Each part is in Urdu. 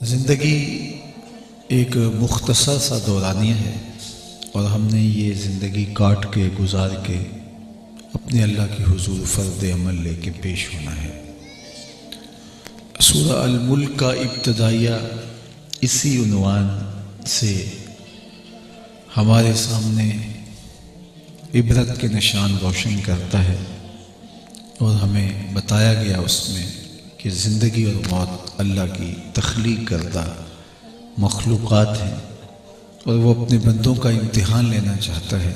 زندگی ایک مختصر سا دورانیہ ہے اور ہم نے یہ زندگی کاٹ کے گزار کے اپنے اللہ کی حضور فرض عمل لے کے پیش ہونا ہے۔ سورہ الملک کا ابتدائیہ اسی عنوان سے ہمارے سامنے عبرت کے نشان روشن کرتا ہے اور ہمیں بتایا گیا اس میں کہ زندگی اور موت اللہ کی تخلیق کردہ مخلوقات ہیں اور وہ اپنے بندوں کا امتحان لینا چاہتا ہے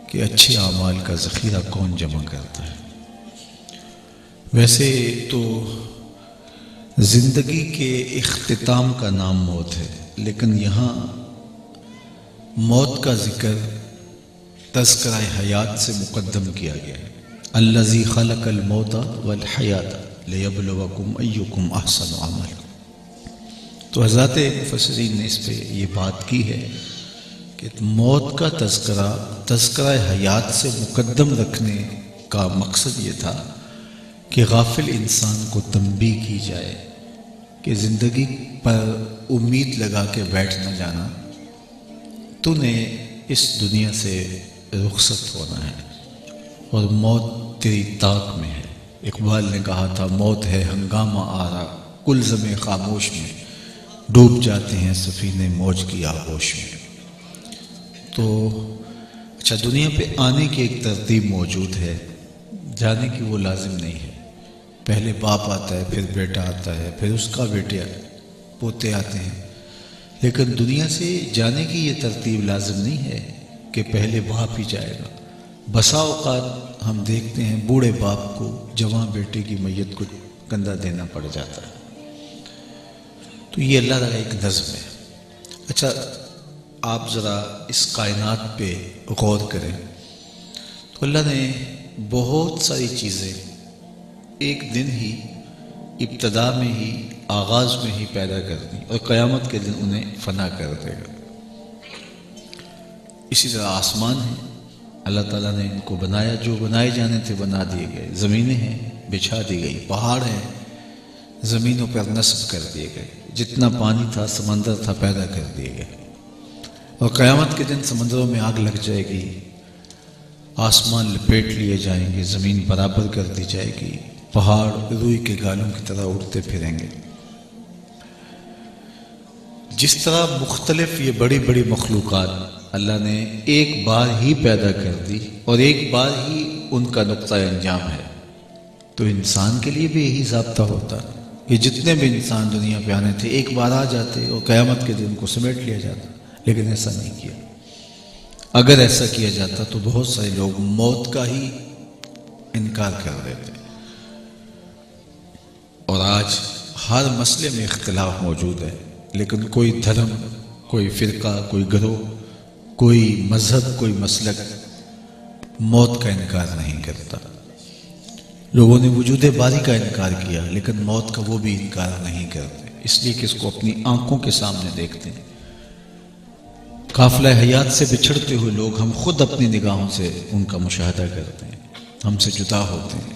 کہ اچھے اعمال کا ذخیرہ کون جمع کرتا ہے۔ ویسے تو زندگی کے اختتام کا نام موت ہے، لیکن یہاں موت کا ذکر تذکرہ حیات سے مقدم کیا گیا ہے۔ الذی خلق الموت والحیات لیبلوکم ایکم احسن عملا۔ تو حضرات مفسرین نے اس پہ یہ بات کی ہے کہ موت کا تذکرہ حیات سے مقدم رکھنے کا مقصد یہ تھا کہ غافل انسان کو تنبیہ کی جائے کہ زندگی پر امید لگا کے بیٹھ نہ جانا، تو نے اس دنیا سے رخصت ہونا ہے اور موت تیری طاق میں ہے۔ اقبال نے کہا تھا موت ہے ہنگامہ آرا کلزم خاموش میں، ڈوب جاتے ہیں سفینے موج کی آغوش میں۔ تو اچھا، دنیا پہ آنے کی ایک ترتیب موجود ہے، جانے کی وہ لازم نہیں ہے۔ پہلے باپ آتا ہے، پھر بیٹا آتا ہے، پھر اس کا بیٹے پوتے آتے ہیں، لیکن دنیا سے جانے کی یہ ترتیب لازم نہیں ہے کہ پہلے باپ ہی جائے گا۔ بسا اوقات ہم دیکھتے ہیں بوڑھے باپ کو جوان بیٹے کی میت کو کندھا دینا پڑ جاتا ہے۔ تو یہ اللہ کا ایک نظم ہے۔ اچھا، آپ ذرا اس کائنات پہ غور کریں تو اللہ نے بہت ساری چیزیں ایک دن ہی، ابتدا میں ہی، آغاز میں ہی پیدا کر دی اور قیامت کے دن انہیں فنا کر دے گا۔ اسی طرح آسمان ہے، اللہ تعالیٰ نے ان کو بنایا، جو بنائے جانے تھے بنا دیے گئے۔ زمینیں ہیں، بچھا دی گئی۔ پہاڑ ہیں، زمینوں پر نصب کر دیے گئے۔ جتنا پانی تھا، سمندر تھا، پیدا کر دیے گئے۔ اور قیامت کے دن سمندروں میں آگ لگ جائے گی، آسمان لپیٹ لیے جائیں گے، زمین برابر کر دی جائے گی، پہاڑ روئی کے گالوں کی طرح اڑتے پھریں گے۔ جس طرح مختلف یہ بڑی بڑی مخلوقات اللہ نے ایک بار ہی پیدا کر دی اور ایک بار ہی ان کا نقطہ انجام ہے، تو انسان کے لیے بھی یہی ضابطہ ہوتا کہ جتنے بھی انسان دنیا پہ آنے تھے ایک بار آ جاتے اور قیامت کے دن کو سمیٹ لیا جاتا، لیکن ایسا نہیں کیا۔ اگر ایسا کیا جاتا تو بہت سارے لوگ موت کا ہی انکار کر دیتے۔ اور آج ہر مسئلے میں اختلاف موجود ہے، لیکن کوئی دھرم، کوئی فرقہ، کوئی گروہ، کوئی مذہب، کوئی مسلک موت کا انکار نہیں کرتا۔ لوگوں نے وجود باری کا انکار کیا، لیکن موت کا وہ بھی انکار نہیں کرتے، اس لیے کہ اس کو اپنی آنکھوں کے سامنے دیکھتے ہیں۔ قافلہ حیات سے بچھڑتے ہوئے لوگ ہم خود اپنی نگاہوں سے ان کا مشاہدہ کرتے ہیں، ہم سے جدا ہوتے ہیں،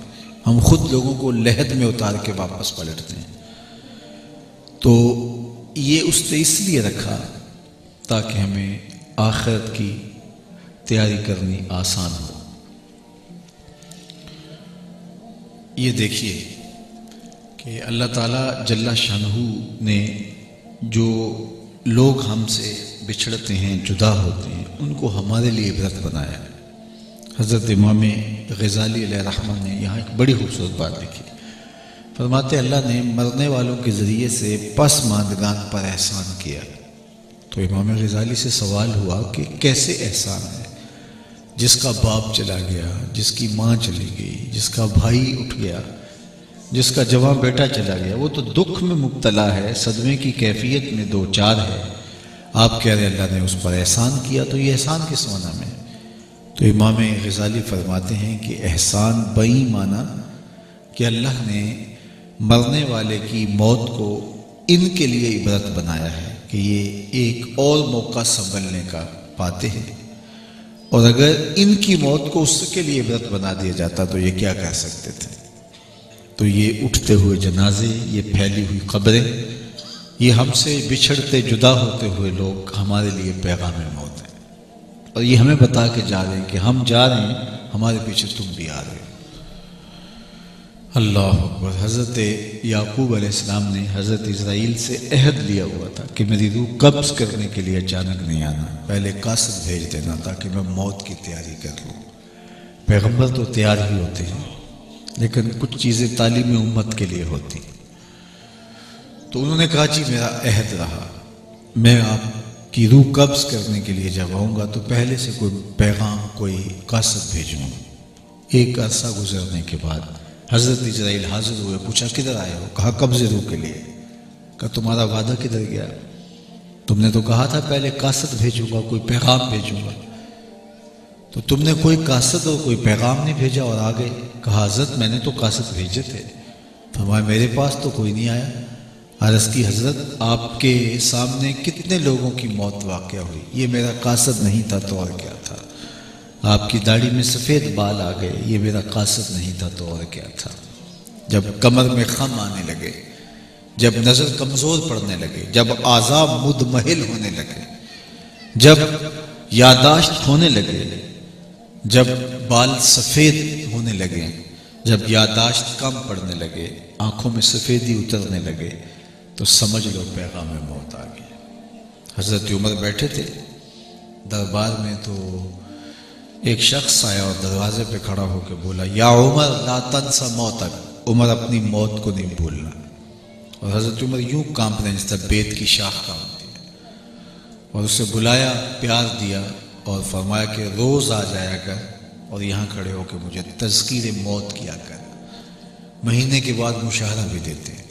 ہم خود لوگوں کو لحد میں اتار کے واپس پلٹتے ہیں۔ تو یہ اس نے اس لیے رکھا تاکہ ہمیں آخرت کی تیاری کرنی آسان ہو۔ یہ دیکھیے کہ اللہ تعالیٰ جل شانہ نے جو لوگ ہم سے بچھڑتے ہیں، جدا ہوتے ہیں، ان کو ہمارے لیے عبرت بنایا ہے۔ حضرت امام غزالی علیہ رحمہ نے یہاں ایک بڑی خوبصورت بات لکھی، فرماتے اللہ نے مرنے والوں کے ذریعے سے پسماندگان پر احسان کیا۔ تو امام غزالی سے سوال ہوا کہ کیسے احسان ہے؟ جس کا باپ چلا گیا، جس کی ماں چلی گئی، جس کا بھائی اٹھ گیا، جس کا جوان بیٹا چلا گیا، وہ تو دکھ میں مبتلا ہے، صدمے کی کیفیت میں دو چار ہے۔ آپ کہہ رہے اللہ نے اس پر احسان کیا، تو یہ احسان کس معنی میں؟ تو امام غزالی فرماتے ہیں کہ احسان بئی معنی کہ اللہ نے مرنے والے کی موت کو ان کے لیے عبرت بنایا ہے کہ یہ ایک اور موقع سنبھلنے کا پاتے ہیں، اور اگر ان کی موت کو اس کے لیے عبرت بنا دیا جاتا تو یہ کیا کہہ سکتے تھے؟ تو یہ اٹھتے ہوئے جنازے، یہ پھیلی ہوئی قبریں، یہ ہم سے بچھڑتے جدا ہوتے ہوئے لوگ ہمارے لیے پیغام موت ہیں، اور یہ ہمیں بتا کے جا رہے ہیں کہ ہم جا رہے ہیں، ہمارے پیچھے تم بھی آ رہے ہو۔ اللہ اکبر۔ حضرت یعقوب علیہ السلام نے حضرت اسرائیل سے عہد لیا ہوا تھا کہ میری روح قبض کرنے کے لیے اچانک نہیں آنا، پہلے قاصد بھیج دینا تاکہ میں موت کی تیاری کر لوں۔ پیغمبر تو تیار ہی ہوتے ہیں، لیکن کچھ چیزیں تعلیم امت کے لیے ہوتی۔ تو انہوں نے کہا جی میرا عہد رہا، میں آپ کی روح قبض کرنے کے لیے جب آؤں گا تو پہلے سے کوئی پیغام، کوئی قاصد بھیجوں گا۔ ایک عرصہ گزرنے کے بعد حضرت اسرائیل حاضر ہوئے، پوچھا کدھر آئے ہو؟ کہا قبض روح کے لیے۔ کہا تمہارا وعدہ کدھر گیا؟ تم نے تو کہا تھا پہلے قاصد بھیجوں گا، کوئی پیغام بھیجوں گا، تو تم نے کوئی قاصد اور کوئی پیغام نہیں بھیجا اور آ گئے۔ کہا حضرت میں نے تو قاصد بھیجے تھے۔ فرمایا میرے پاس تو کوئی نہیں آیا۔ عرض کی حضرت آپ کے سامنے کتنے لوگوں کی موت واقع ہوئی، یہ میرا قاصد نہیں تھا تو اور کیا تھا۔ آپ کی داڑھی میں سفید بال آ گئے، یہ میرا قاصد نہیں تھا تو اور کیا تھا۔ جب کمر میں خم آنے لگے، جب نظر کمزور پڑنے لگے، جب اعضاء مدمحل ہونے لگے، جب یادداشت ہونے لگے، جب بال سفید ہونے لگے، جب یادداشت کم پڑنے لگے، آنکھوں میں سفیدی اترنے لگے، تو سمجھ لو پیغام موت آ گیا۔ حضرت عمر بیٹھے تھے دربار میں، تو ایک شخص آیا اور دروازے پہ کھڑا ہو کے بولا یا عمر لا تنسى موتک، عمر اپنی موت کو نہیں بھولنا۔ اور حضرت عمر یوں کانپ رہے جس طرح بیت کی شاخ کانپتی ہے، اور اسے بلایا، پیار دیا اور فرمایا کہ روز آ جایا کر اور یہاں کھڑے ہو کے مجھے تذکیر موت کیا کر، مہینے کے بعد مشاہرہ بھی دیتے ہیں۔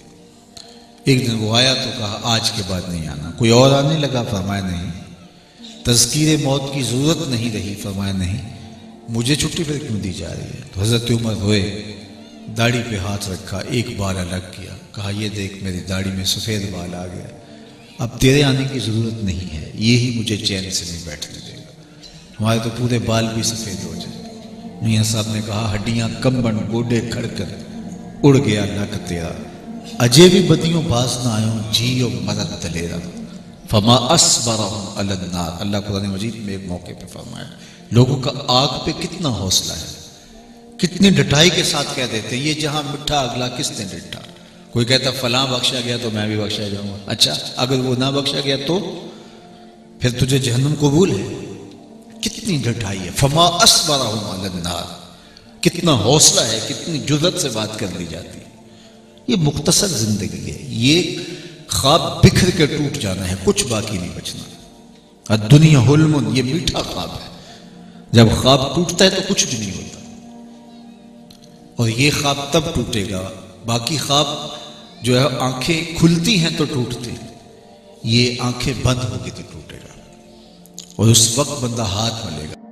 ایک دن وہ آیا تو کہا آج کے بعد نہیں آنا۔ کوئی اور آنے لگا، فرمایا نہیں۔ تذکیر موت کی ضرورت نہیں رہی، فرمایا نہیں، مجھے چھٹی پھر کیوں دی جا رہی ہے؟ تو حضرت عمر روئے، داڑھی پہ ہاتھ رکھا، ایک بال الگ کیا، کہا یہ دیکھ میری داڑھی میں سفید بال آ گیا، اب تیرے آنے کی ضرورت نہیں ہے، یہی مجھے چین سے نہیں بیٹھنے دے گا، ہمارے تو پورے بال بھی سفید ہو جائے۔ میاں صاحب نے کہا ہڈیاں کمبن گوڈے کھڑ کر اڑ گیا نک تیرا، اجے بھی بدیوں باز نہ آئوں جیو مدد دلیرا، فما اصبرهم علی النار۔ اللہ قرآن مجید میں ایک موقع پہ فرمایا لوگوں کا آگ پہ کتنا حوصلہ ہے، کتنی ڈٹائی کے ساتھ کہہ دیتے یہ جہاں مٹھا اگلا کس نے ڈٹا۔ کوئی کہتا فلاں بخشا گیا تو میں بھی بخشا جاؤں گا، اچھا اگر وہ نہ بخشا گیا تو پھر تجھے جہنم قبول ہے؟ کتنی ڈٹائی ہے، فما اصبرهم علی النار، کتنا حوصلہ ہے، کتنی جرأت سے بات کر لی جاتی ہے۔ یہ مختصر زندگی ہے، یہ خواب بکھر کے ٹوٹ جانا ہے، کچھ باقی نہیں بچنا۔ الدنیا حلم، یہ میٹھا خواب ہے، جب خواب ٹوٹتا ہے تو کچھ بھی نہیں ہوتا، اور یہ خواب تب ٹوٹے گا، باقی خواب جو ہے آنکھیں کھلتی ہیں تو ٹوٹتے ہیں، یہ آنکھیں بند ہوگی تو ٹوٹے گا، اور اس وقت بندہ ہاتھ ملے گا۔